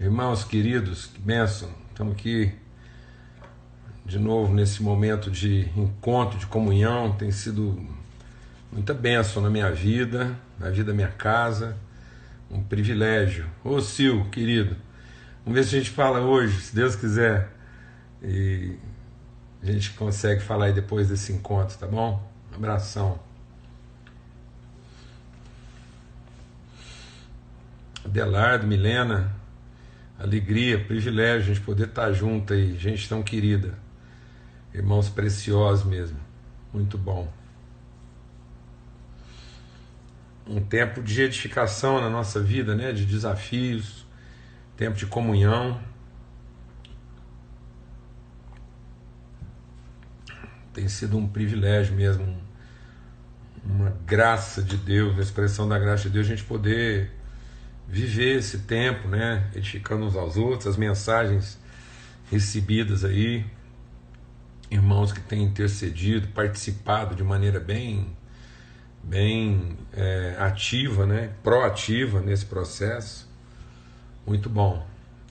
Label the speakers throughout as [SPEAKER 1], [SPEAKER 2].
[SPEAKER 1] Irmãos queridos, que bênção, estamos aqui de novo nesse momento de encontro, de comunhão. Tem sido muita bênção na minha vida, na vida da minha casa, um privilégio. Ô Sil, querido, vamos ver se a gente fala hoje, se Deus quiser, e a gente consegue falar aí depois desse encontro, tá bom? Um abração. Adelardo, Milena, alegria, privilégio a gente poder estar junto aí, gente tão querida, irmãos preciosos mesmo, muito bom. Um tempo de edificação na nossa vida, né? De desafios, tempo de comunhão. Tem sido um privilégio mesmo, uma graça de Deus, uma expressão da graça de Deus, a gente poder viver esse tempo, né, edificando uns aos outros, as mensagens recebidas aí, irmãos que têm intercedido, participado de maneira bem ativa, né, proativa nesse processo, muito bom,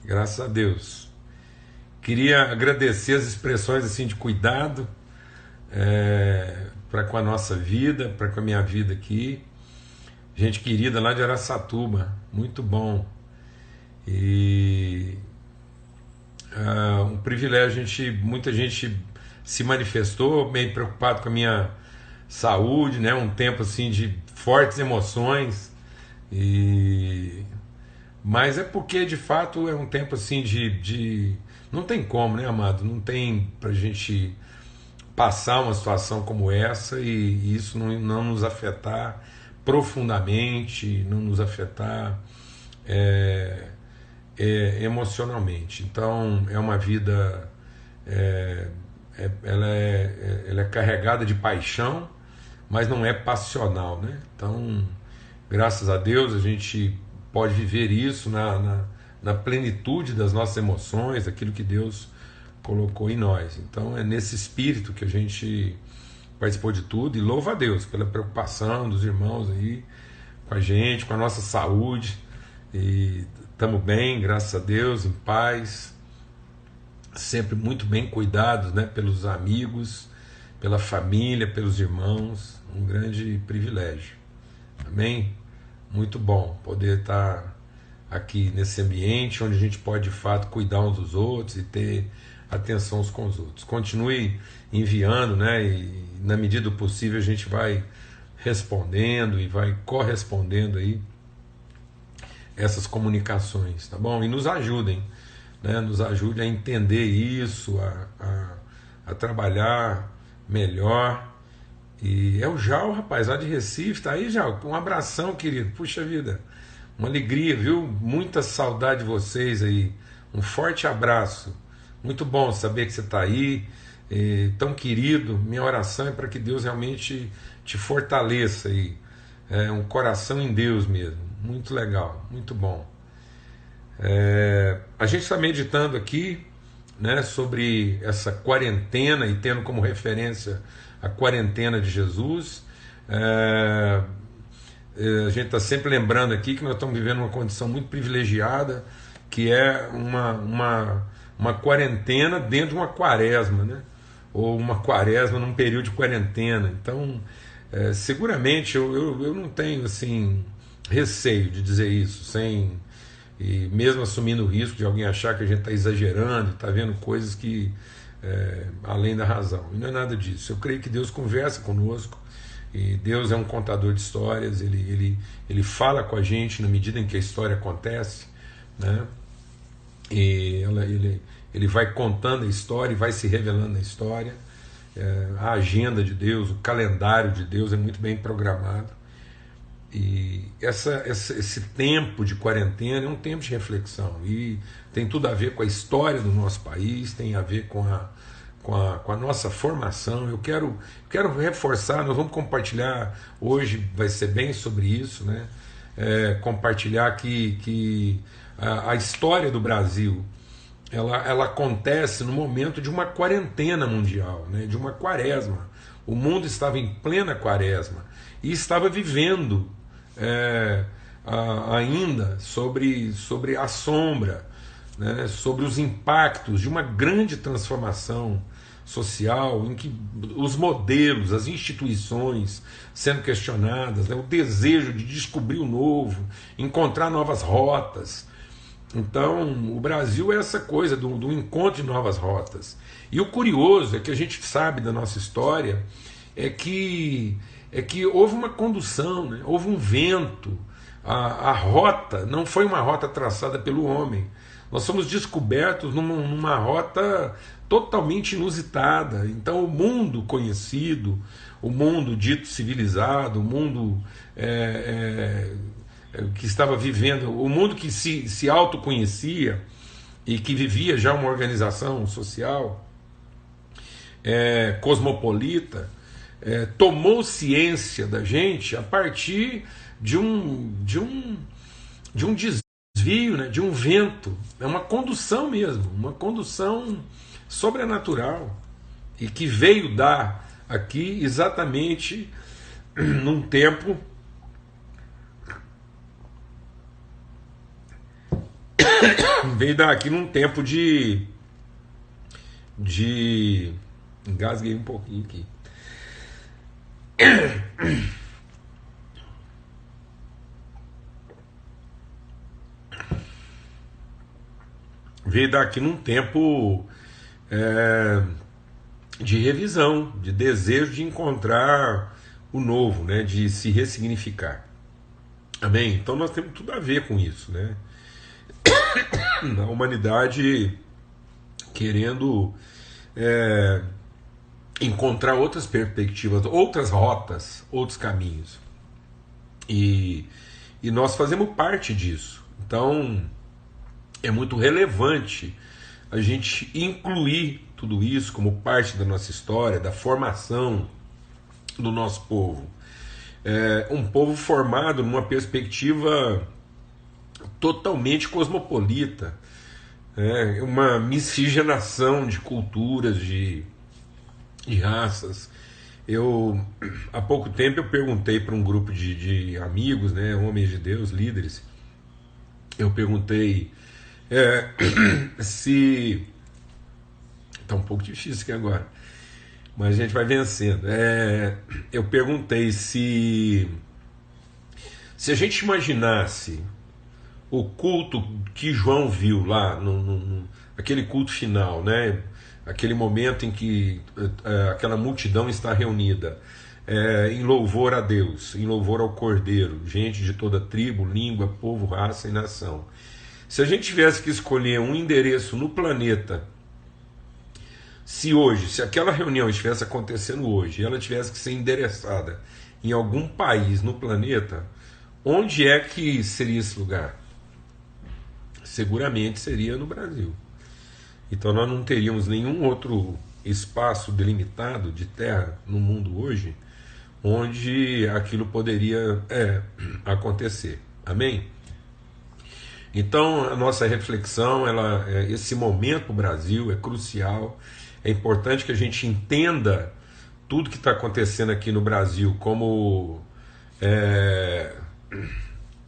[SPEAKER 1] graças a Deus. Queria agradecer as expressões assim de cuidado para com a nossa vida, para com a minha vida aqui. Gente querida lá de Araçatuba, muito bom. E um privilégio, muita gente se manifestou, meio preocupado com a minha saúde, né? Um tempo assim de fortes emoções. Mas é porque de fato é um tempo assim não tem como, né, amado? Não tem pra gente passar uma situação como essa e isso não nos afetar profundamente, não nos afetar emocionalmente. Então é uma vida, ela é carregada de paixão, mas não é passional, né? Então, graças a Deus, a gente pode viver isso na plenitude das nossas emoções, daquilo que Deus colocou em nós. Então é nesse espírito que a gente participou de tudo, e louva a Deus pela preocupação dos irmãos aí com a gente, com a nossa saúde, e estamos bem, graças a Deus, em paz, sempre muito bem cuidados, né, pelos amigos, pela família, pelos irmãos, um grande privilégio, amém? Muito bom poder estar aqui nesse ambiente onde a gente pode de fato cuidar uns dos outros e ter atenção uns com os outros. Continue enviando, né? E na medida do possível a gente vai respondendo e vai correspondendo aí essas comunicações, tá bom? E nos ajudem, né? Nos ajude a entender isso, a trabalhar melhor. E é o Jal, rapaz, lá de Recife, tá aí, Jal? Um abração, querido. Puxa vida, uma alegria, viu? Muita saudade de vocês aí. Um forte abraço. Muito bom saber que você está aí, tão querido. Minha oração é para que Deus realmente te fortaleça aí. Um coração em Deus mesmo. Muito legal, muito bom. A gente está meditando aqui, né, sobre essa quarentena e tendo como referência a quarentena de Jesus. A gente está sempre lembrando aqui que nós estamos vivendo uma condição muito privilegiada, que é uma quarentena dentro de uma quaresma, né? Ou uma quaresma num período de quarentena. Então, seguramente eu não tenho assim receio de dizer isso, e mesmo assumindo o risco de alguém achar que a gente está exagerando, está vendo coisas que além da razão. E não é nada disso. Eu creio que Deus conversa conosco, e Deus é um contador de histórias, ele fala com a gente na medida em que a história acontece, né? E ele vai contando a história e vai se revelando na história. A agenda de Deus, o calendário de Deus é muito bem programado. E esse tempo de quarentena é um tempo de reflexão, e tem tudo a ver com a história do nosso país, tem a ver com a nossa formação. Eu quero reforçar, nós vamos compartilhar hoje, vai ser bem sobre isso, né? Compartilhar que a história do Brasil ela acontece no momento de uma quarentena mundial, né? De uma quaresma. O mundo estava em plena quaresma e estava vivendo ainda sobre a sombra né, sobre os impactos de uma grande transformação social, em que os modelos, as instituições sendo questionadas, né, o desejo de descobrir o novo, encontrar novas rotas. Então, o Brasil é essa coisa do encontro de novas rotas. E o curioso é que a gente sabe da nossa história é que houve uma condução, né? Houve um vento. A rota não foi uma rota traçada pelo homem. Nós somos descobertos numa rota totalmente inusitada. Então, o mundo conhecido, o mundo dito civilizado, o mundo que estava vivendo, o mundo que se autoconhecia e que vivia já uma organização social cosmopolita, tomou ciência da gente a partir de um desvio, né, de um vento. É uma condução mesmo, uma condução sobrenatural, e que veio dar aqui exatamente num tempo de engasguei um pouquinho aqui. Veio daqui num tempo de revisão, de desejo de encontrar o novo, né, de se ressignificar. Amém? Então nós temos tudo a ver com isso, né? A humanidade querendo encontrar outras perspectivas, outras rotas, outros caminhos. E nós fazemos parte disso. Então é muito relevante a gente incluir tudo isso como parte da nossa história, da formação do nosso povo. Um povo formado numa perspectiva totalmente cosmopolita, uma miscigenação de culturas, de raças. Há pouco tempo eu perguntei para um grupo de amigos, né, homens de Deus, líderes, eu perguntei se... Está um pouco difícil aqui agora, mas a gente vai vencendo. Eu perguntei se a gente imaginasse o culto que João viu lá, aquele culto final, né? Aquele momento em que aquela multidão está reunida em louvor a Deus, em louvor ao Cordeiro, gente de toda tribo, língua, povo, raça e nação. Se a gente tivesse que escolher um endereço no planeta, se aquela reunião estivesse acontecendo hoje e ela tivesse que ser endereçada em algum país no planeta, onde é que seria esse lugar? Seguramente seria no Brasil. Então nós não teríamos nenhum outro espaço delimitado de terra no mundo hoje onde aquilo poderia acontecer. Amém? Então a nossa reflexão, esse momento para o Brasil é crucial. É importante que a gente entenda tudo que está acontecendo aqui no Brasil como...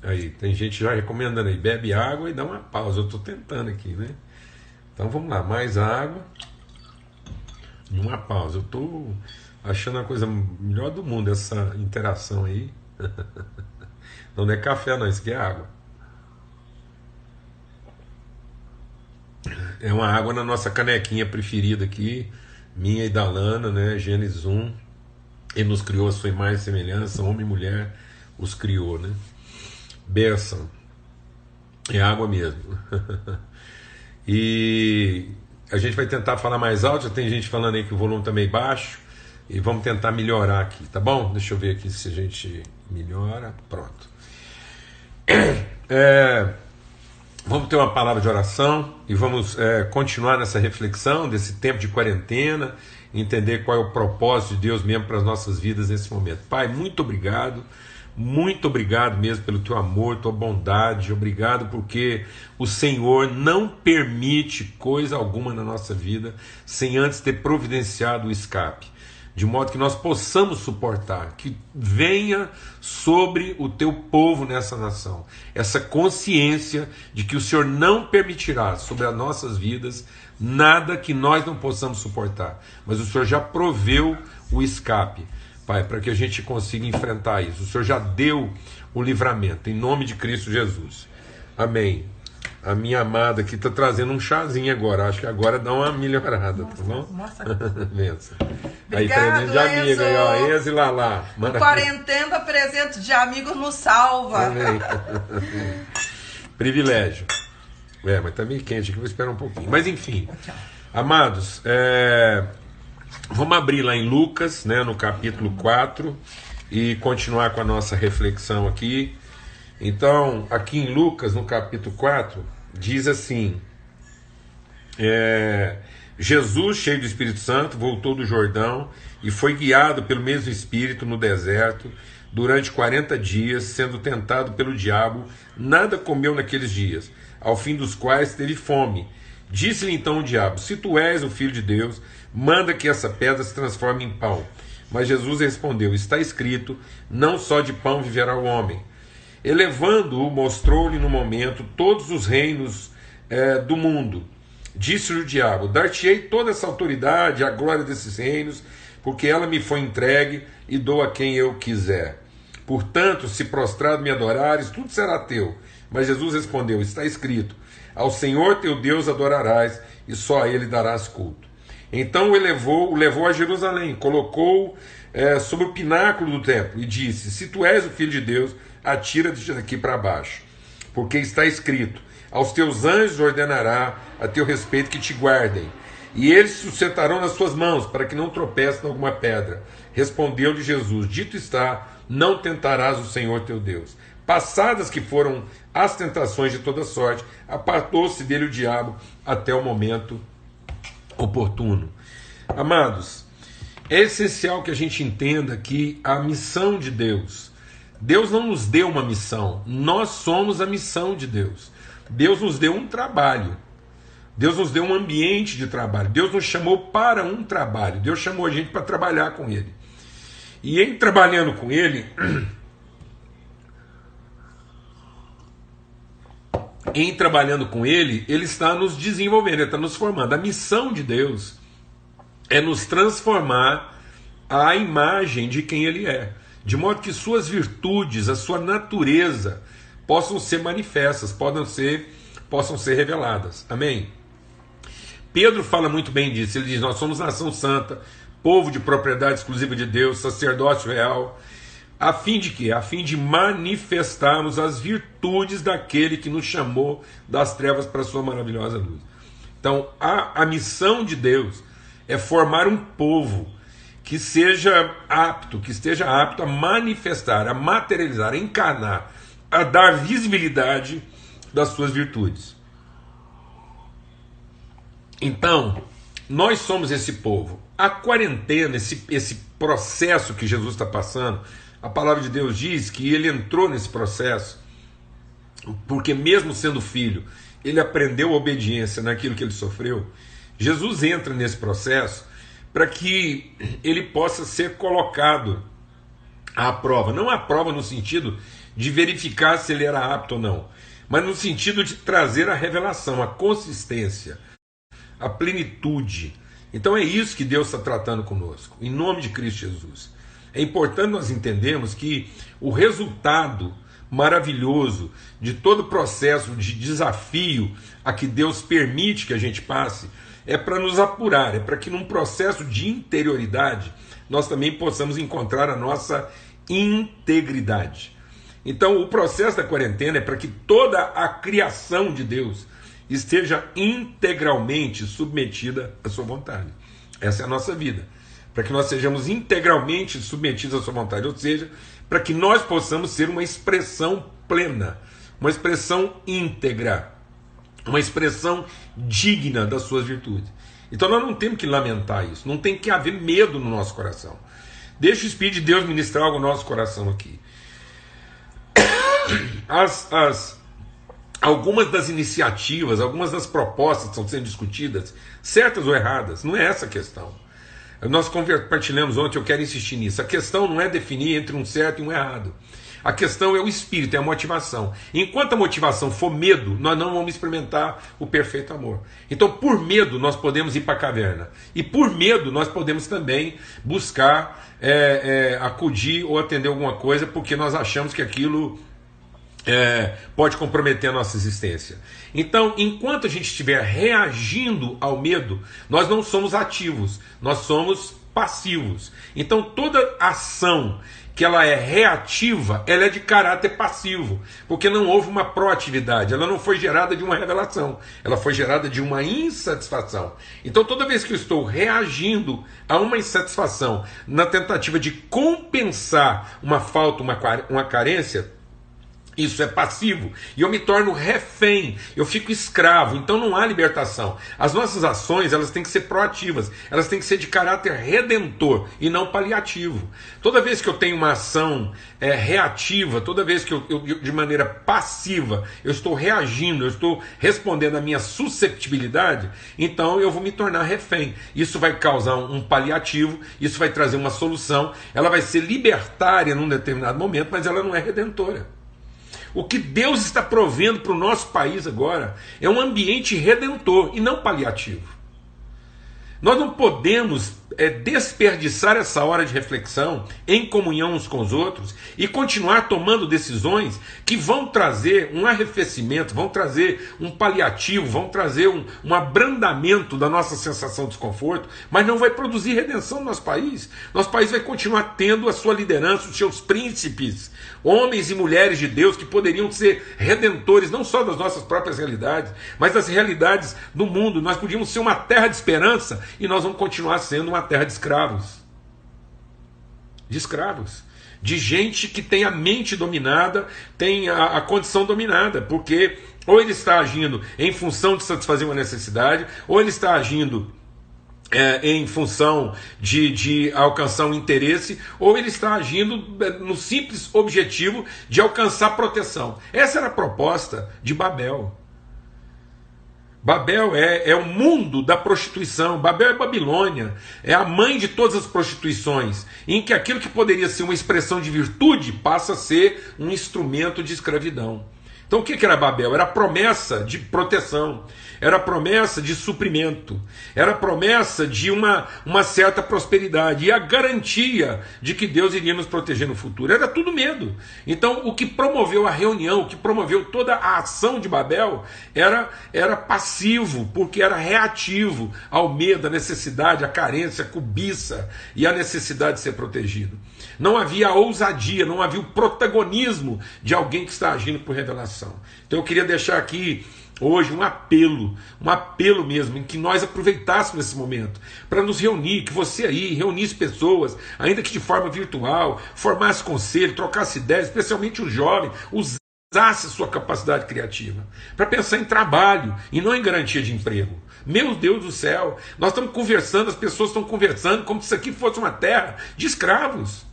[SPEAKER 1] Aí, tem gente já recomendando aí, bebe água e dá uma pausa. Eu estou tentando aqui, né? Então vamos lá, mais água e uma pausa. Eu estou achando a coisa melhor do mundo, essa interação aí. Não é café não, isso aqui é água. É uma água na nossa canequinha preferida aqui, minha e da Lana, né? Gênesis 1. Ele nos criou a sua imagem e semelhança, homem e mulher os criou, né? Benção. É água mesmo. E a gente vai tentar falar mais alto. Já tem gente falando aí que o volume está meio baixo. E vamos tentar melhorar aqui, tá bom? Deixa eu ver aqui se a gente melhora. Pronto. Vamos ter uma palavra de oração e vamos continuar nessa reflexão desse tempo de quarentena, entender qual é o propósito de Deus mesmo para as nossas vidas nesse momento. Pai, muito obrigado mesmo pelo teu amor, tua bondade. Obrigado porque o Senhor não permite coisa alguma na nossa vida sem antes ter providenciado o escape. de modo que nós possamos suportar, que venha sobre o teu povo nessa nação, essa consciência de que o Senhor não permitirá sobre as nossas vidas nada que nós não possamos suportar, mas o Senhor já proveu o escape, Pai, para que a gente consiga enfrentar isso. O Senhor já deu o livramento, em nome de Cristo Jesus. Amém. A minha amada aqui está trazendo um chazinho agora. Acho que agora dá uma melhorada, tá bom? Benção. Aí, presente de amiga aí, ó. Enzo e Lalá.
[SPEAKER 2] Quarentena, presente de amigos nos salva.
[SPEAKER 1] Amém. Privilégio. Mas tá meio quente aqui, vou esperar um pouquinho. Mas enfim, amados, vamos abrir lá em Lucas, né, no capítulo 4, e continuar com a nossa reflexão aqui. Então, aqui em Lucas, no capítulo 4, diz assim: Jesus, cheio do Espírito Santo, voltou do Jordão e foi guiado pelo mesmo Espírito no deserto durante 40 dias, sendo tentado pelo diabo. Nada comeu naqueles dias, ao fim dos quais teve fome. Disse-lhe então o diabo: se tu és o Filho de Deus, manda que essa pedra se transforme em pão. Mas Jesus respondeu: está escrito, não só de pão viverá o homem. Elevando-o, mostrou-lhe no momento todos os reinos do mundo. Disse-lhe o diabo: dar-te-ei toda essa autoridade, a glória desses reinos, porque ela me foi entregue e dou a quem eu quiser. Portanto, se prostrado me adorares, tudo será teu. Mas Jesus respondeu: está escrito, ao Senhor teu Deus adorarás, e só a ele darás culto. Então o levou a Jerusalém, colocou-o sobre o pináculo do templo, e disse: se tu és o Filho de Deus, atira-te daqui para baixo, porque está escrito: aos teus anjos ordenará a teu respeito que te guardem, e eles se sustentarão nas suas mãos, para que não tropeces em alguma pedra. Respondeu-lhe Jesus: dito está, não tentarás o Senhor teu Deus. Passadas que foram as tentações de toda sorte, apartou-se dele o diabo até o momento oportuno. Amados, é essencial que a gente entenda que a missão de Deus não nos deu uma missão, nós somos a missão de Deus. Deus nos deu um trabalho, Deus nos deu um ambiente de trabalho, Deus nos chamou para um trabalho, Deus chamou a gente para trabalhar com Ele. E em trabalhando com Ele, Ele está nos desenvolvendo, Ele está nos formando. A missão de Deus é nos transformar à imagem de quem Ele é, de modo que suas virtudes, a sua natureza possam ser manifestas, possam ser reveladas. Amém? Pedro fala muito bem disso. Ele diz: nós somos nação santa, povo de propriedade exclusiva de Deus, sacerdócio real. A fim de quê? A fim de manifestarmos as virtudes daquele que nos chamou das trevas para a sua maravilhosa luz. Então, a missão de Deus é formar um povo que esteja apto a manifestar, a materializar, a encarnar, a dar visibilidade das suas virtudes. Então, nós somos esse povo. A quarentena, esse processo que Jesus está passando, a palavra de Deus diz que ele entrou nesse processo porque, mesmo sendo filho, ele aprendeu a obediência naquilo que ele sofreu. Jesus entra nesse processo para que ele possa ser colocado à prova. Não à prova no sentido de verificar se ele era apto ou não, mas no sentido de trazer a revelação, a consistência, a plenitude. Então é isso que Deus está tratando conosco, em nome de Cristo Jesus. É importante nós entendermos que o resultado maravilhoso de todo o processo de desafio a que Deus permite que a gente passe é para nos apurar, é para que num processo de interioridade nós também possamos encontrar a nossa integridade. Então o processo da quarentena é para que toda a criação de Deus esteja integralmente submetida à sua vontade. Essa é a nossa vida. Para que nós sejamos integralmente submetidos à sua vontade, ou seja, para que nós possamos ser uma expressão plena, uma expressão íntegra, uma expressão digna das suas virtudes. Então nós não temos que lamentar isso, não tem que haver medo no nosso coração. Deixa o Espírito de Deus ministrar algo no nosso coração aqui. Algumas das iniciativas, algumas das propostas que estão sendo discutidas, certas ou erradas, não é essa a questão. Nós compartilhamos ontem, eu quero insistir nisso. A questão não é definir entre um certo e um errado. A questão é o espírito, é a motivação. Enquanto a motivação for medo, nós não vamos experimentar o perfeito amor. Então, por medo, nós podemos ir para a caverna. E por medo, nós podemos também buscar acudir ou atender alguma coisa, porque nós achamos que aquilo pode comprometer a nossa existência. Então, enquanto a gente estiver reagindo ao medo, nós não somos ativos, nós somos passivos. Então, toda ação que ela é reativa, ela é de caráter passivo, porque não houve uma proatividade, ela não foi gerada de uma revelação, ela foi gerada de uma insatisfação. Então toda vez que eu estou reagindo a uma insatisfação, na tentativa de compensar uma falta, uma carência, isso é passivo, e eu me torno refém, eu fico escravo, então não há libertação. As nossas ações, elas têm que ser proativas, elas têm que ser de caráter redentor e não paliativo. Toda vez que eu tenho uma ação reativa, toda vez que eu de maneira passiva, eu estou reagindo, eu estou respondendo à minha susceptibilidade, então eu vou me tornar refém. Isso vai causar um paliativo, isso vai trazer uma solução, ela vai ser libertária num determinado momento, mas ela não é redentora. O que Deus está provendo para o nosso país agora é um ambiente redentor e não paliativo. Nós não podemos desperdiçar essa hora de reflexão em comunhão uns com os outros e continuar tomando decisões que vão trazer um arrefecimento, vão trazer um paliativo, vão trazer um abrandamento da nossa sensação de desconforto, mas não vai produzir redenção no nosso país. Nosso país vai continuar tendo a sua liderança, os seus príncipes, homens e mulheres de Deus que poderiam ser redentores não só das nossas próprias realidades, mas das realidades do mundo. Nós podíamos ser uma terra de esperança e nós vamos continuar sendo uma terra de escravos. De escravos. De gente que tem a mente dominada, tem a condição dominada, porque ou ele está agindo em função de satisfazer uma necessidade, ou ele está agindo em função de alcançar um interesse, ou ele está agindo no simples objetivo de alcançar proteção. Essa era a proposta de Babel. Babel é o mundo da prostituição. Babel é Babilônia, é a mãe de todas as prostituições, em que aquilo que poderia ser uma expressão de virtude passa a ser um instrumento de escravidão. Então o que era Babel? Era a promessa de proteção, era a promessa de suprimento, era a promessa de uma certa prosperidade e a garantia de que Deus iria nos proteger no futuro. Era tudo medo. Então o que promoveu a reunião, o que promoveu toda a ação de Babel era passivo, porque era reativo ao medo, à necessidade, à carência, à cobiça e à necessidade de ser protegido. Não havia a ousadia, não havia o protagonismo de alguém que está agindo por revelação. Então eu queria deixar aqui hoje um apelo mesmo, em que nós aproveitássemos esse momento para nos reunir, que você aí reunisse pessoas, ainda que de forma virtual, formasse conselho, trocasse ideias, especialmente os jovens, usasse sua capacidade criativa para pensar em trabalho e não em garantia de emprego. Meu Deus do céu, nós estamos conversando, as pessoas estão conversando como se isso aqui fosse uma terra de escravos.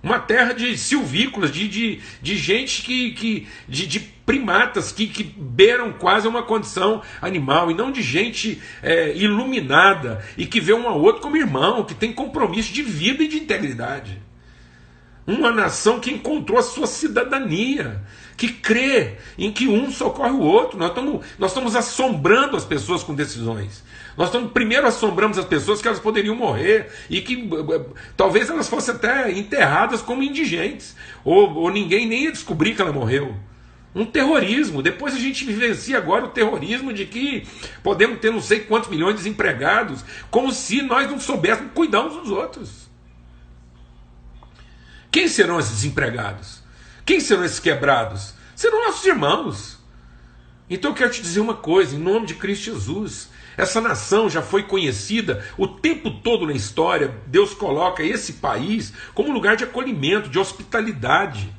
[SPEAKER 1] Uma terra de silvícolas, de gente de primatas que beiram quase uma condição animal, e não de gente iluminada e que vê um ao outro como irmão, que tem compromisso de vida e de integridade. Uma nação que encontrou a sua cidadania, que crê em que um socorre o outro. Nós estamos assombrando as pessoas com decisões. Nós primeiro assombramos as pessoas que elas poderiam morrer e que talvez elas fossem até enterradas como indigentes, ou ninguém nem ia descobrir que ela morreu. Um terrorismo. Depois a gente vivencia agora o terrorismo de que podemos ter não sei quantos milhões de desempregados, como se nós não soubéssemos cuidar uns dos outros. Quem serão esses desempregados? Quem serão esses quebrados? Serão nossos irmãos. Então eu quero te dizer uma coisa, em nome de Cristo Jesus. Essa nação já foi conhecida o tempo todo na história. Deus coloca esse país como lugar de acolhimento, de hospitalidade,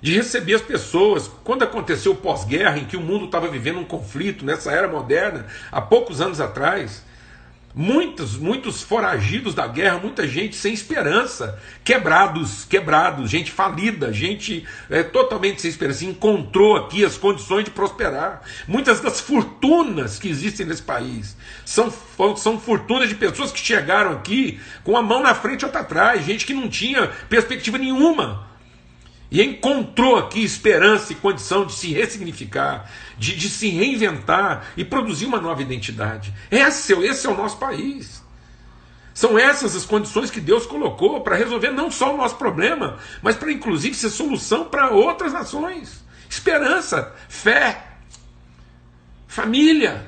[SPEAKER 1] de receber as pessoas. Quando aconteceu o pós-guerra, em que o mundo estava vivendo um conflito, nessa era moderna, há poucos anos atrás, Muitos foragidos da guerra, muita gente sem esperança, quebrados, gente falida, gente totalmente sem esperança, encontrou aqui as condições de prosperar. Muitas das fortunas que existem nesse país são fortunas de pessoas que chegaram aqui com a mão na frente e outra atrás, gente que não tinha perspectiva nenhuma. E encontrou aqui esperança e condição de se ressignificar, de se reinventar e produzir uma nova identidade. Esse é o nosso país. São essas as condições que Deus colocou para resolver não só o nosso problema, mas para inclusive ser solução para outras nações. Esperança, fé, família.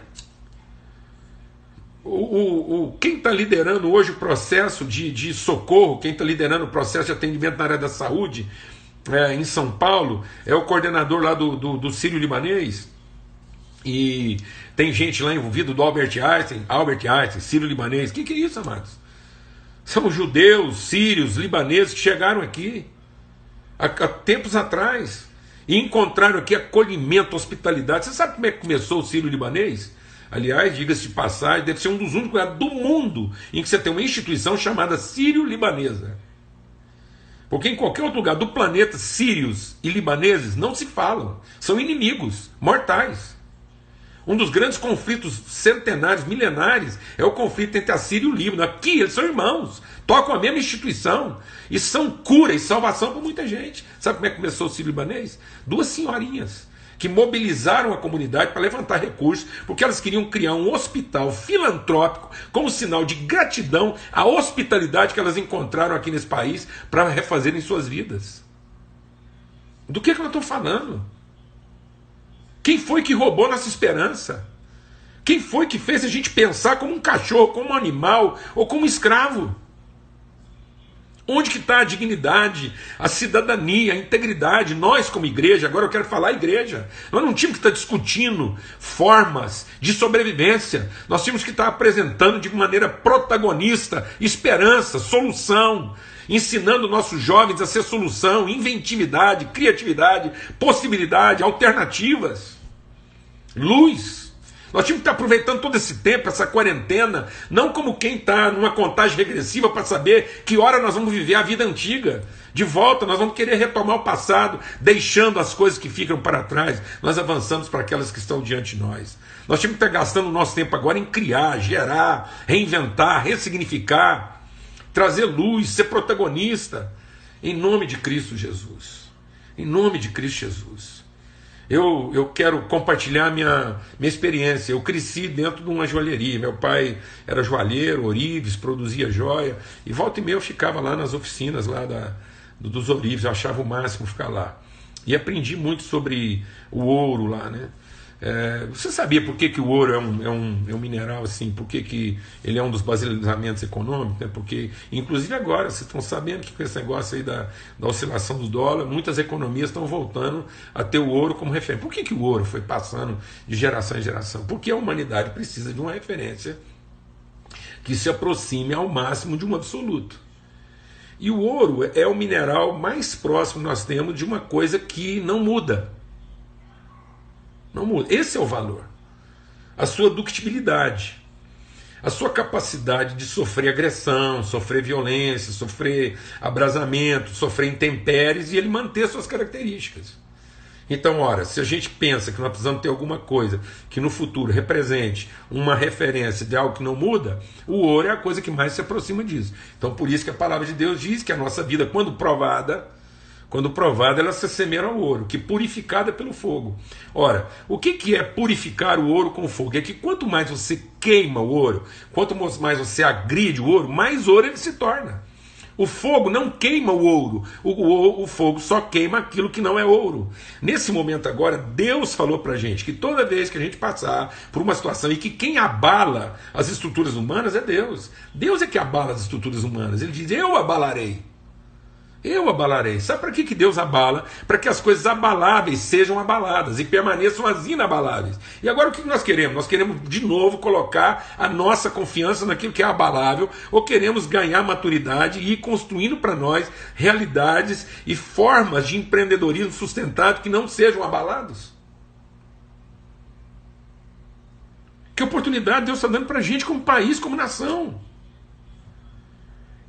[SPEAKER 1] Quem está liderando hoje o processo de socorro, quem está liderando o processo de atendimento na área da saúde, em São Paulo, é o coordenador lá do Sírio-Libanês, e tem gente lá envolvida do Albert Einstein, Sírio-Libanês. Que é isso, amados? São judeus, sírios, libaneses que chegaram aqui há tempos atrás e encontraram aqui acolhimento, hospitalidade. Você sabe como é que começou o Sírio-Libanês? Aliás, diga-se de passagem, deve ser um dos únicos lugares do mundo em que você tem uma instituição chamada Sírio-Libanesa. Porque em qualquer outro lugar do planeta, sírios e libaneses não se falam. São inimigos mortais. Um dos grandes conflitos centenários, milenares, é o conflito entre a Síria e o Líbano. Aqui eles são irmãos, tocam a mesma instituição e são cura e salvação para muita gente. Sabe como é que começou o Sírio-Libanês? Duas senhorinhas que mobilizaram a comunidade para levantar recursos, porque elas queriam criar um hospital filantrópico como sinal de gratidão à hospitalidade que elas encontraram aqui nesse país para refazerem suas vidas. Do que eu estou falando? Quem foi que roubou nossa esperança? Quem foi que fez a gente pensar como um cachorro, como um animal ou como um escravo? Onde que está a dignidade, a cidadania, a integridade? Nós como igreja, agora eu quero falar igreja, nós não tínhamos que estar discutindo formas de sobrevivência, nós tínhamos que estar apresentando de maneira protagonista esperança, solução, ensinando nossos jovens a ser solução, inventividade, criatividade, possibilidade, alternativas, luz. Nós tínhamos que estar aproveitando todo esse tempo, essa quarentena, não como quem está numa contagem regressiva para saber que hora nós vamos viver a vida antiga. De volta, nós vamos querer retomar o passado, deixando as coisas que ficam para trás. Nós avançamos para aquelas que estão diante de nós. Nós tínhamos que estar gastando o nosso tempo agora em criar, gerar, reinventar, ressignificar, trazer luz, ser protagonista, em nome de Cristo Jesus. Em nome de Cristo Jesus. Eu quero compartilhar minha experiência. Eu cresci dentro de uma joalheria. Meu pai era joalheiro, ourives, produzia joia. E volta e meia eu ficava lá nas oficinas lá dos ourives. Eu achava o máximo ficar lá. E aprendi muito sobre o ouro lá, né? Você sabia por que o ouro é um mineral assim? Por que ele é um dos balizamentos econômicos? Né? Porque, inclusive agora, vocês estão sabendo que com esse negócio aí da oscilação do dólar, muitas economias estão voltando a ter o ouro como referência. Por que o ouro foi passando de geração em geração? Porque a humanidade precisa de uma referência que se aproxime ao máximo de um absoluto. E o ouro é o mineral mais próximo que nós temos de uma coisa que não muda. Não muda. Esse é o valor. A sua ductibilidade, a sua capacidade de sofrer agressão, sofrer violência, sofrer abrasamento, sofrer intempéries e ele manter suas características. Então, ora, se a gente pensa que nós precisamos ter alguma coisa que no futuro represente uma referência de algo que não muda, o ouro é a coisa que mais se aproxima disso. Então, por isso que a palavra de Deus diz que a nossa vida, quando provada, ela se assemelha ao ouro, que purificada pelo fogo. Ora, o que é purificar o ouro com o fogo? É que quanto mais você queima o ouro, quanto mais você agride o ouro, mais ouro ele se torna. O fogo não queima o ouro, o fogo só queima aquilo que não é ouro. Nesse momento agora, Deus falou pra gente que toda vez que a gente passar por uma situação e que quem abala as estruturas humanas é Deus. Deus é que abala as estruturas humanas. Ele diz, eu abalarei. Eu abalarei. Sabe para que Deus abala? Para que as coisas abaláveis sejam abaladas e permaneçam as inabaláveis. E agora o que nós queremos? Nós queremos de novo colocar a nossa confiança naquilo que é abalável, ou queremos ganhar maturidade e ir construindo para nós realidades e formas de empreendedorismo sustentado que não sejam abalados? Que oportunidade Deus está dando para a gente como país, como nação.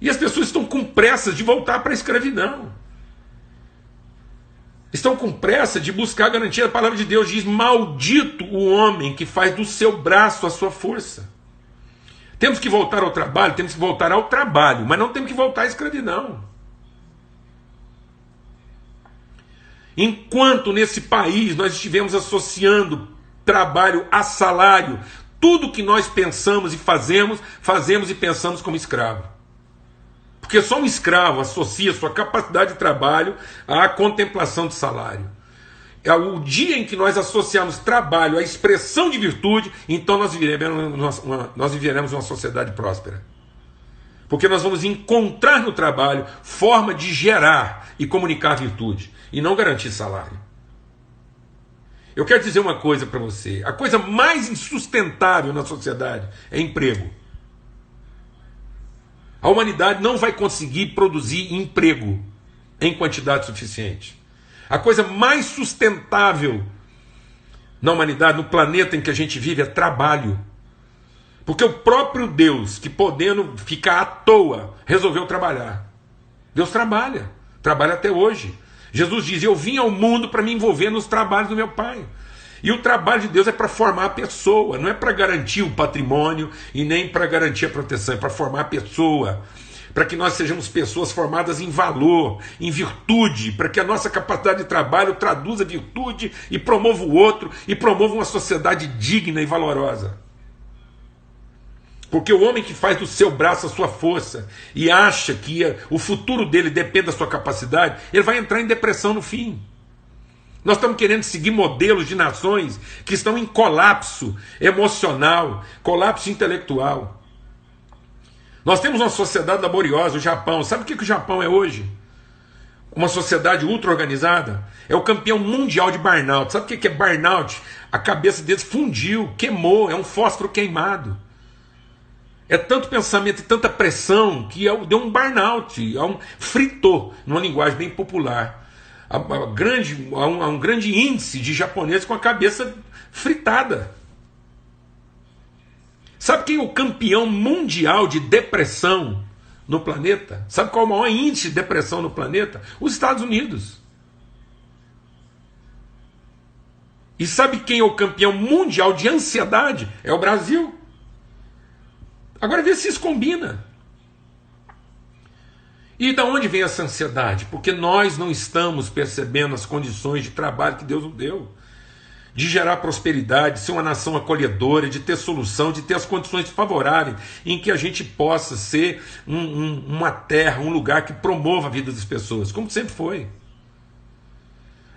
[SPEAKER 1] E as pessoas estão com pressa de voltar para a escravidão. Estão com pressa de buscar a garantia. A palavra de Deus diz: maldito o homem que faz do seu braço a sua força. Temos que voltar ao trabalho, mas não temos que voltar à escravidão. Enquanto nesse país nós estivemos associando trabalho a salário, tudo que nós pensamos e fazemos e pensamos como escravo. Porque só um escravo associa sua capacidade de trabalho à contemplação de salário. É o dia em que nós associamos trabalho à expressão de virtude, então nós viveremos uma sociedade próspera. Porque nós vamos encontrar no trabalho forma de gerar e comunicar virtude, e não garantir salário. Eu quero dizer uma coisa para você: a coisa mais insustentável na sociedade é emprego. A humanidade não vai conseguir produzir emprego em quantidade suficiente. A coisa mais sustentável na humanidade, no planeta em que a gente vive, é trabalho. Porque o próprio Deus, que podendo ficar à toa, resolveu trabalhar. Deus trabalha até hoje. Jesus diz: eu vim ao mundo para me envolver nos trabalhos do meu Pai. E o trabalho de Deus é para formar a pessoa, não é para garantir o patrimônio e nem para garantir a proteção, é para formar a pessoa, para que nós sejamos pessoas formadas em valor, em virtude, para que a nossa capacidade de trabalho traduza virtude e promova o outro, e promova uma sociedade digna e valorosa. Porque o homem que faz do seu braço a sua força e acha que o futuro dele depende da sua capacidade, ele vai entrar em depressão no fim. Nós estamos querendo seguir modelos de nações que estão em colapso emocional, colapso intelectual. Nós temos uma sociedade laboriosa, o Japão. Sabe o que o Japão é hoje? Uma sociedade ultra-organizada. É o campeão mundial de burnout. Sabe o que é burnout? A cabeça deles fundiu, queimou, é um fósforo queimado. É tanto pensamento e tanta pressão que deu um burnout, fritou, numa linguagem bem popular. Há um grande índice de japoneses com a cabeça fritada. Sabe quem é o campeão mundial de depressão no planeta? Sabe qual é o maior índice de depressão no planeta? Os Estados Unidos. E sabe quem é o campeão mundial de ansiedade? É o Brasil. Agora vê se isso combina. E da onde vem essa ansiedade? Porque nós não estamos percebendo as condições de trabalho que Deus nos deu. De gerar prosperidade, de ser uma nação acolhedora, de ter solução, de ter as condições favoráveis em que a gente possa ser uma terra, um lugar que promova a vida das pessoas, como sempre foi.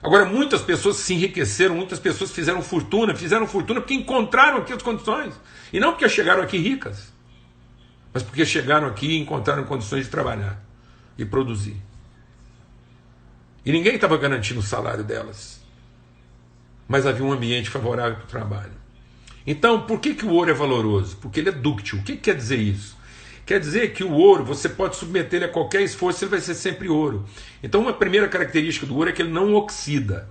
[SPEAKER 1] Agora, muitas pessoas se enriqueceram, muitas pessoas fizeram fortuna porque encontraram aqui as condições. E não porque chegaram aqui ricas, mas porque chegaram aqui e encontraram condições de trabalhar e produzir. E ninguém estava garantindo o salário delas, mas havia um ambiente favorável para o trabalho. Então, por que o ouro é valoroso? Porque ele é dúctil. O que quer dizer isso? Quer dizer que o ouro, você pode submeter ele a qualquer esforço, ele vai ser sempre ouro. Então, uma primeira característica do ouro é que ele não oxida.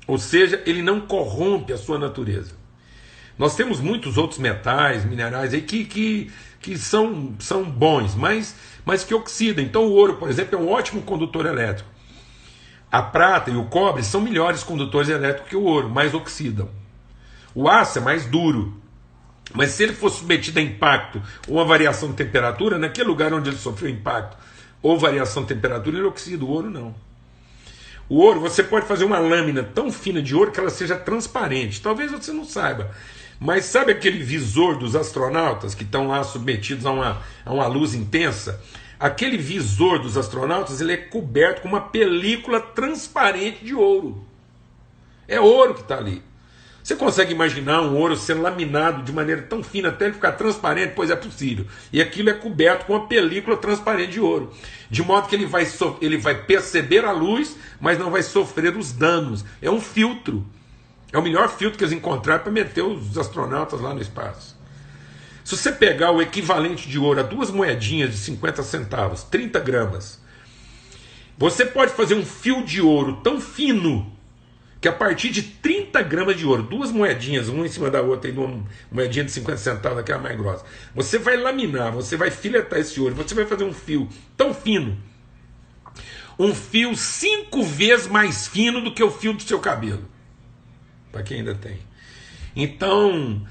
[SPEAKER 1] Ou seja, ele não corrompe a sua natureza. Nós temos muitos outros metais, minerais aí que são bons, mas que oxidam. Então o ouro, por exemplo, é um ótimo condutor elétrico. A prata e o cobre são melhores condutores elétricos que o ouro, mas oxidam. O aço é mais duro, mas se ele for submetido a impacto ou uma variação de temperatura, naquele lugar onde ele sofreu impacto ou variação de temperatura, ele oxida. O ouro não. O ouro, você pode fazer uma lâmina tão fina de ouro que ela seja transparente. Talvez você não saiba, mas sabe aquele visor dos astronautas que estão lá submetidos a uma luz intensa? Aquele visor dos astronautas, ele é coberto com uma película transparente de ouro. É ouro que está ali. Você consegue imaginar um ouro sendo laminado de maneira tão fina até ele ficar transparente? Pois é possível. E aquilo é coberto com uma película transparente de ouro. De modo que ele vai perceber a luz, mas não vai sofrer os danos. É um filtro. É o melhor filtro que eles encontraram para meter os astronautas lá no espaço. Se você pegar o equivalente de ouro a 2 moedinhas de 50 centavos, 30 gramas, você pode fazer um fio de ouro tão fino, que a partir de 30 gramas de ouro, duas moedinhas, uma em cima da outra, e uma moedinha de 50 centavos, aquela mais grossa, você vai laminar, você vai filetar esse ouro, você vai fazer um fio tão fino, um fio 5 vezes mais fino do que o fio do seu cabelo, para quem ainda tem. Então,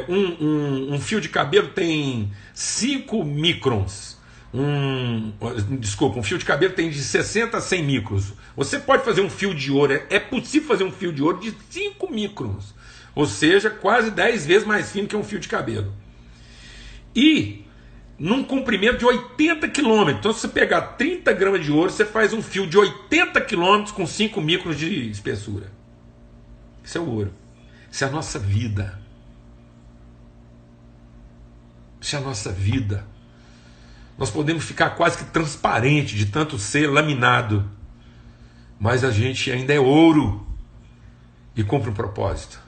[SPEAKER 1] um fio de cabelo tem 5 microns. Um fio de cabelo tem de 60 a 100 microns. Você pode fazer um fio de ouro, é possível fazer um fio de ouro de 5 microns, ou seja, quase 10 vezes mais fino que um fio de cabelo. E num comprimento de 80 quilômetros. Então, se você pegar 30 gramas de ouro, você faz um fio de 80 quilômetros com 5 microns de espessura. Isso é o ouro. Isso é a nossa vida. Isso é a nossa vida. Nós podemos ficar quase que transparente de tanto ser laminado, mas a gente ainda é ouro e cumpre um propósito.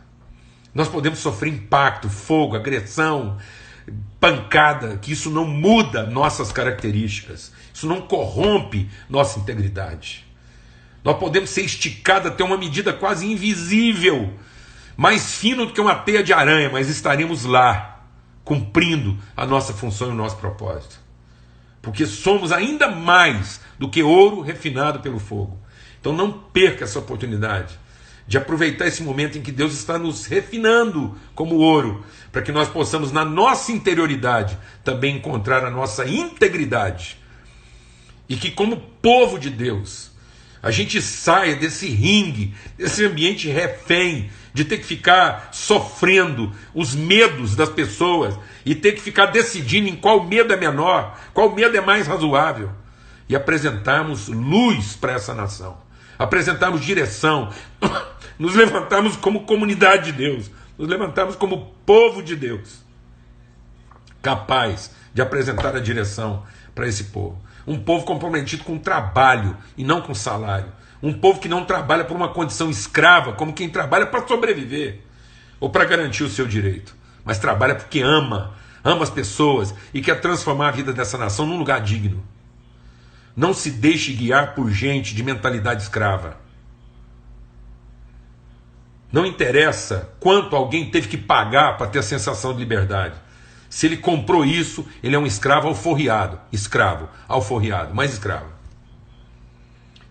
[SPEAKER 1] Nós podemos sofrer impacto, fogo, agressão, pancada, que isso não muda nossas características, isso não corrompe nossa integridade. Nós podemos ser esticados até uma medida quase invisível, mais fino do que uma teia de aranha, mas estaremos lá, cumprindo a nossa função e o nosso propósito. Porque somos ainda mais do que ouro refinado pelo fogo. Então não perca essa oportunidade de aproveitar esse momento em que Deus está nos refinando como ouro, para que nós possamos, na nossa interioridade, também encontrar a nossa integridade. E que, como povo de Deus, a gente saia desse ringue, desse ambiente refém, de ter que ficar sofrendo os medos das pessoas e ter que ficar decidindo em qual medo é menor, qual medo é mais razoável, e apresentarmos luz para essa nação, apresentarmos direção, nos levantarmos como comunidade de Deus, nos levantarmos como povo de Deus, capaz de apresentar a direção para esse povo. Um povo comprometido com trabalho e não com salário. Um povo que não trabalha por uma condição escrava, como quem trabalha para sobreviver ou para garantir o seu direito, mas trabalha porque ama as pessoas e quer transformar a vida dessa nação num lugar digno. Não se deixe guiar por gente de mentalidade escrava. Não interessa quanto alguém teve que pagar para ter a sensação de liberdade. Se ele comprou isso, ele é um escravo alforriado. Escravo, alforriado, mais escravo.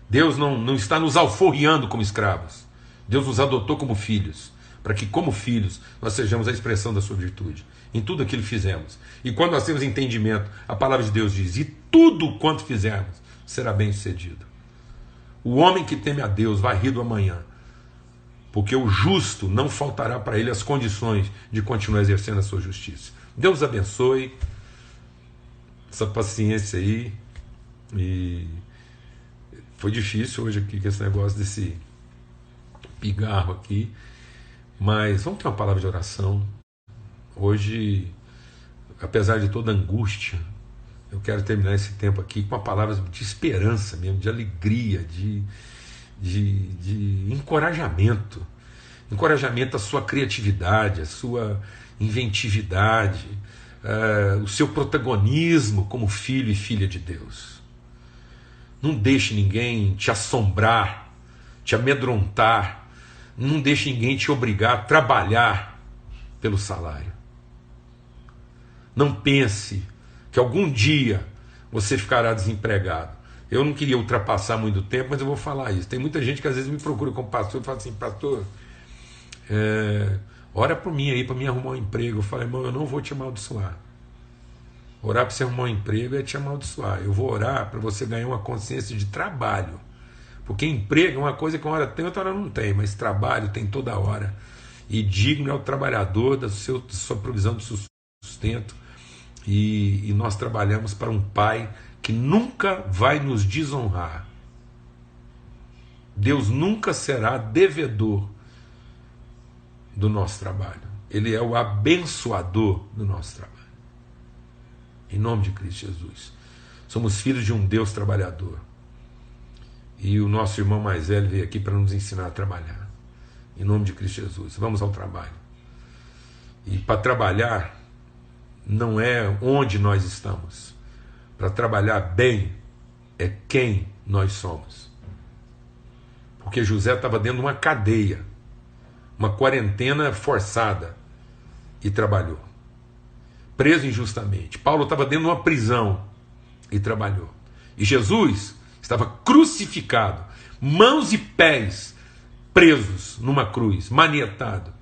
[SPEAKER 1] Deus não está nos alforriando como escravos. Deus nos adotou como filhos, para que, como filhos, nós sejamos a expressão da sua virtude em tudo aquilo que fizemos. E quando nós temos entendimento, a palavra de Deus diz: e tudo quanto fizermos será bem sucedido. O homem que teme a Deus vai rir do amanhã, porque o justo não faltará para ele as condições de continuar exercendo a sua justiça. Deus abençoe essa paciência aí. E foi difícil hoje aqui com esse negócio desse pigarro aqui, mas vamos ter uma palavra de oração. Hoje, apesar de toda a angústia, eu quero terminar esse tempo aqui com uma palavra de esperança mesmo, de alegria, de encorajamento. Encorajamento à sua criatividade, à sua inventividade, o seu protagonismo como filho e filha de Deus. Não deixe ninguém te assombrar, te amedrontar, não deixe ninguém te obrigar a trabalhar pelo salário. Não pense que algum dia você ficará desempregado. Eu não queria ultrapassar muito tempo, mas eu vou falar isso. Tem muita gente que às vezes me procura como pastor e fala assim: pastor, ora por mim aí, para mim arrumar um emprego. Eu falo: irmão, eu não vou te amaldiçoar. Orar para você arrumar um emprego é te amaldiçoar. Eu vou orar para você ganhar uma consciência de trabalho. Porque emprego é uma coisa que uma hora tem, outra hora não tem, mas trabalho tem toda hora. E digno é o trabalhador da sua provisão de sustento. E nós trabalhamos para um Pai que nunca vai nos desonrar. Deus nunca será devedor do nosso trabalho. Ele é o abençoador do nosso trabalho. Em nome de Cristo Jesus. Somos filhos de um Deus trabalhador. E o nosso irmão mais velho veio aqui para nos ensinar a trabalhar. Em nome de Cristo Jesus. Vamos ao trabalho. E para trabalhar não é onde nós estamos. Para trabalhar bem é quem nós somos. Porque José estava dentro de uma cadeia, uma quarentena forçada, e trabalhou. Preso injustamente. Paulo estava dentro de uma prisão e trabalhou. E Jesus estava crucificado, mãos e pés presos numa cruz, manietado,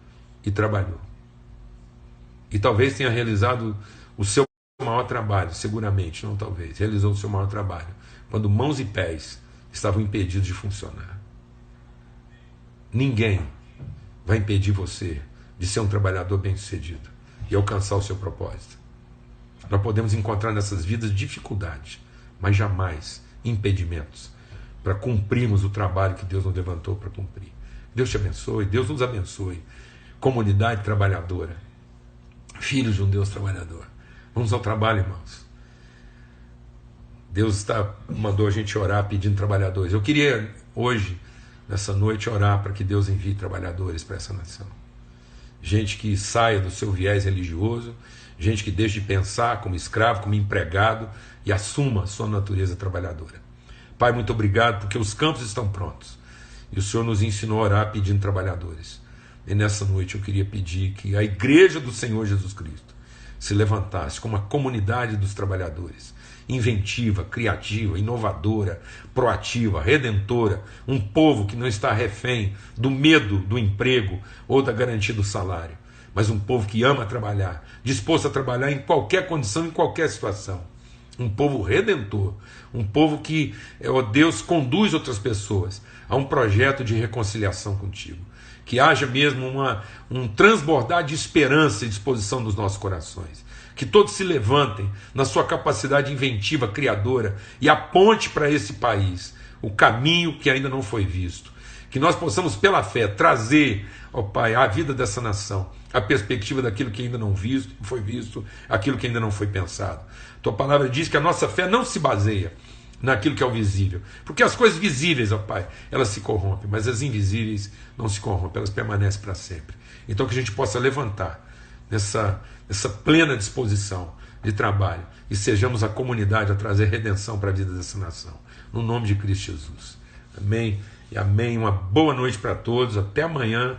[SPEAKER 1] e trabalhou. E talvez tenha realizado o seu maior trabalho, seguramente, não talvez, realizou o seu maior trabalho, quando mãos e pés estavam impedidos de funcionar. Ninguém vai impedir você de ser um trabalhador bem-sucedido e alcançar o seu propósito. Nós podemos encontrar nessas vidas dificuldades, mas jamais impedimentos para cumprirmos o trabalho que Deus nos levantou para cumprir. Deus te abençoe, Deus nos abençoe. Comunidade trabalhadora, filhos de um Deus trabalhador. Vamos ao trabalho, irmãos. Deus mandou a gente orar pedindo trabalhadores. Eu queria hoje, nessa noite, orar para que Deus envie trabalhadores para essa nação. Gente que saia do seu viés religioso, gente que deixe de pensar como escravo, como empregado e assuma a sua natureza trabalhadora. Pai, muito obrigado porque os campos estão prontos e o Senhor nos ensinou a orar pedindo trabalhadores. E nessa noite eu queria pedir que a igreja do Senhor Jesus Cristo se levantasse como a comunidade dos trabalhadores, inventiva, criativa, inovadora, proativa, redentora, um povo que não está refém do medo do emprego ou da garantia do salário, mas um povo que ama trabalhar, disposto a trabalhar em qualquer condição, em qualquer situação. Um povo redentor, um povo que, ó Deus, conduz outras pessoas a um projeto de reconciliação contigo. Que haja mesmo um transbordar de esperança e disposição dos nossos corações. Que todos se levantem na sua capacidade inventiva, criadora, e aponte para esse país o caminho que ainda não foi visto. Que nós possamos, pela fé, trazer, ó Pai, à vida dessa nação a perspectiva daquilo que ainda não foi visto, aquilo que ainda não foi pensado. Tua palavra diz que a nossa fé não se baseia naquilo que é o visível. Porque as coisas visíveis, ó Pai, elas se corrompem, mas as invisíveis não se corrompem, elas permanecem para sempre. Então que a gente possa levantar nessa plena disposição de trabalho e sejamos a comunidade a trazer redenção para a vida dessa nação. No nome de Cristo Jesus. Amém e amém. Uma boa noite para todos. Até amanhã.